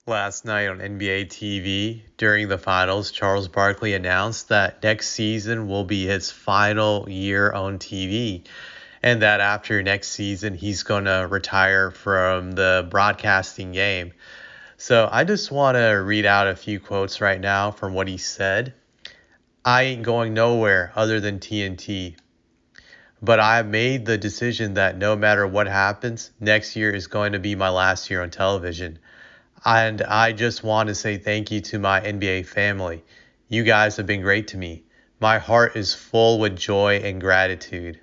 Last night on NBA TV during the finals, Charles Barkley announced that next season will be his final year on TV, and that after next season, he's going to retire from the broadcasting game. So I just want to read out a few quotes right now from what he said. I ain't going nowhere other than TNT, but I have made the decision that no matter what happens, next year is going to be my last year on television. And I just want to say thank you to my NBA family. You guys have been great to me. My heart is full with joy and gratitude.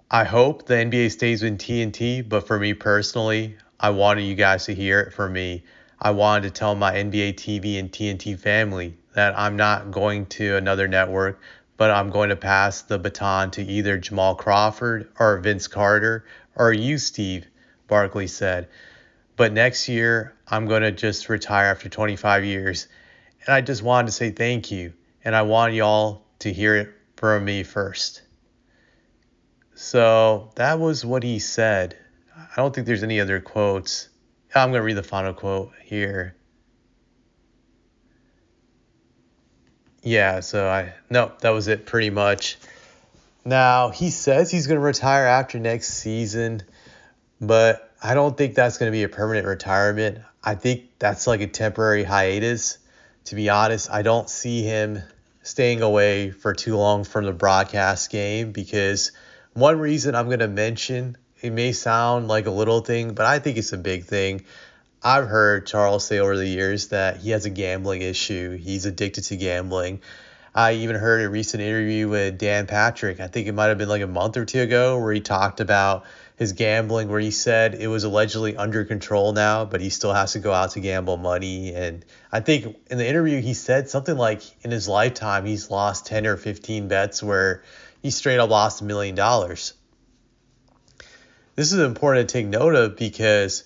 I hope the NBA stays with TNT, but for me personally, I wanted you guys to hear it from me. I wanted to tell my NBA TV and TNT family that I'm not going to another network, but I'm going to pass the baton to either Jamal Crawford or Vince Carter or you, Steve, Barkley said. But next year, I'm going to just retire after 25 years. And I just wanted to say thank you. And I want y'all to hear it from me first. So that was what he said. I don't think there's any other quotes. I'm going to read the final quote here. Yeah, no, that was it pretty much. Now, he says he's going to retire after next season, but I don't think that's going to be a permanent retirement. I think that's like a temporary hiatus. To be honest, I don't see him staying away for too long from the broadcast game because one reason I'm going to mention, it may sound like a little thing, but I think it's a big thing. I've heard Charles say over the years that he has a gambling issue. He's addicted to gambling. I even heard a recent interview with Dan Patrick. I think it might have been like a month or two ago where he talked about his gambling, where he said it was allegedly under control now, but he still has to go out to gamble money. And I think in the interview, he said something like in his lifetime, he's lost 10 or 15 bets where he straight up lost $1 million. This is important to take note of because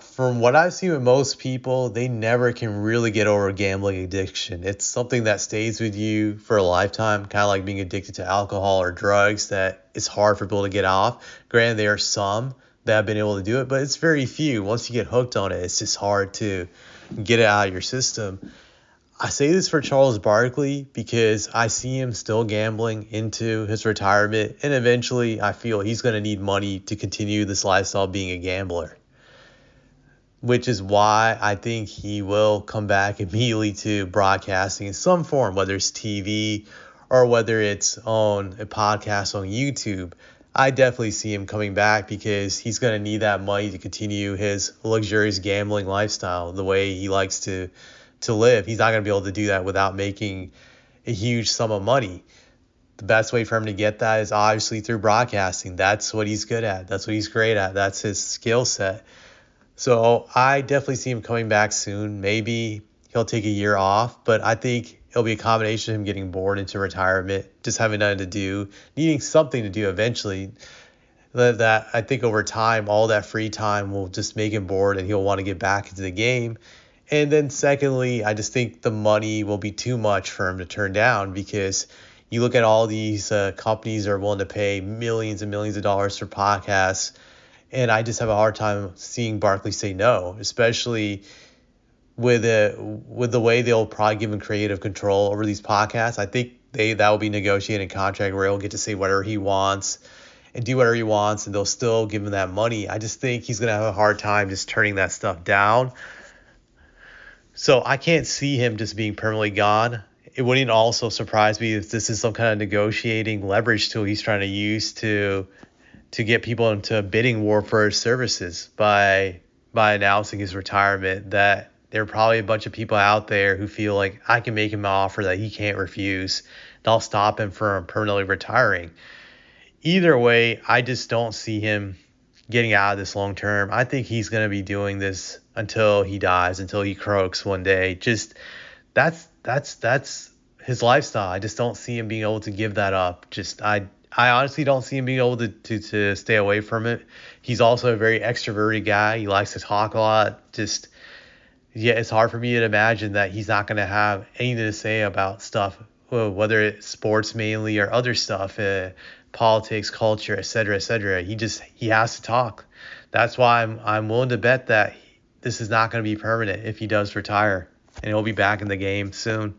from what I've seen with most people, they never can really get over gambling addiction. It's something that stays with you for a lifetime, kind of like being addicted to alcohol or drugs that it's hard for people to get off. Granted, there are some that have been able to do it, but it's very few. Once you get hooked on it, it's just hard to get it out of your system. I say this for Charles Barkley because I see him still gambling into his retirement, and eventually I feel he's going to need money to continue this lifestyle being a gambler, which is why I think he will come back immediately to broadcasting in some form, whether it's TV or whether it's on a podcast on YouTube. I definitely see him coming back because he's going to need that money to continue his luxurious gambling lifestyle the way he likes to live. He's not going to be able to do that without making a huge sum of money. The best way for him to get that is obviously through broadcasting. That's what he's good at. That's what he's great at. That's his skill set. So I definitely see him coming back soon. Maybe he'll take a year off, but I think it'll be a combination of him getting bored into retirement, just having nothing to do, needing something to do eventually. That I think over time, all that free time will just make him bored and he'll want to get back into the game. And then secondly, I just think the money will be too much for him to turn down because you look at all these companies are willing to pay millions and millions of dollars for podcasts. And I just have a hard time seeing Barkley say no, especially with the way they'll probably give him creative control over these podcasts. I think that will be negotiated contract where he'll get to say whatever he wants and do whatever he wants, and they'll still give him that money. I just think he's going to have a hard time just turning that stuff down. So I can't see him just being permanently gone. It wouldn't also surprise me if this is some kind of negotiating leverage tool he's trying to use to get people into a bidding war for his services by announcing his retirement, that there are probably a bunch of people out there who feel like I can make him an offer that he can't refuse, and I'll stop him from permanently retiring. Either way, I just don't see him getting out of this long term. I think he's going to be doing this until he dies, until he croaks one day. Just that's his lifestyle. I just don't see him being able to give that up. I honestly don't see him being able to stay away from it. He's also a very extroverted guy. He likes to talk a lot. It's hard for me to imagine that he's not going to have anything to say about stuff, whether it's sports mainly or other stuff, politics, culture, etc., etc. He has to talk. That's why I'm willing to bet that this is not going to be permanent if he does retire, and he'll be back in the game soon.